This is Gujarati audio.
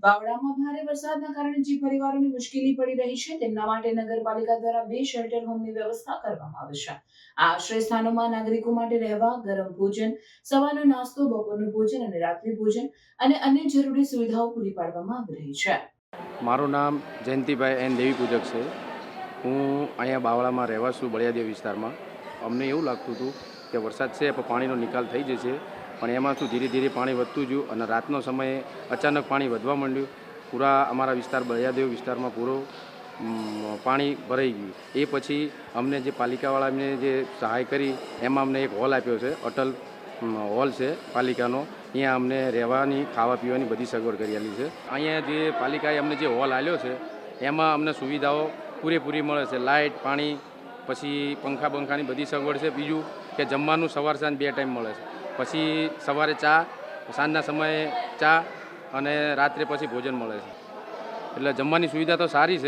બાવળામાં ભારે વરસાદના કારણે જે પરિવારોને મુશ્કેલી પડી રહી છે તેમના માટે નગરપાલિકા દ્વારા 2 શેલ્ટર હોમની વ્યવસ્થા કરવામાં આવી છે. આ આશ્રય સ્થાનોમાં નાગરિકો માટે રહેવા, ગરમ ભોજન, સવારનો નાસ્તો, બપોરનું ભોજન અને રાત્રિ ભોજન અને અન્ય જરૂરી સુવિધાઓ પૂરી પાડવામાં આવી રહી છે. મારું નામ જયંતિભાઈ એન દેવી પૂજક છે. હું અહીંયા બાવળામાં રહેવા છું, બળિયાદેવ વિસ્તારમાં. અમને એવું લાગતું હતું કે વરસાદ છે પણ પાણીનો નિકાલ થઈ જશે, પણ એમાં શું ધીરે ધીરે પાણી વધતું ગયું અને રાતનો સમયે અચાનક પાણી વધવા માંડ્યું. પૂરા અમારા વિસ્તાર બળિયાદેવ વિસ્તારમાં પાણી ભરાઈ ગયું. એ પછી અમને જે પાલિકાવાળાને જે સહાય કરી એમાં અમને એક હોલ આપ્યો છે, અટલ હોલ છે પાલિકાનો. અહીંયા અમને રહેવાની, ખાવા પીવાની બધી સગવડ કરેલી છે. અહીંયા જે પાલિકાએ અમને જે હોલ આપ્યો છે એમાં અમને સુવિધાઓ પૂરેપૂરી મળે છે. લાઇટ, પાણી, પછી પંખાની બધી સગવડ છે. બીજું કે જમવાનું સવાર સાંજ 2 ટાઈમ મળે છે. પછી સવારે ચા, સાંજના સમયે ચા અને રાત્રે પછી ભોજન મળે છે. એટલે જમવાની સુવિધા તો સારી છે.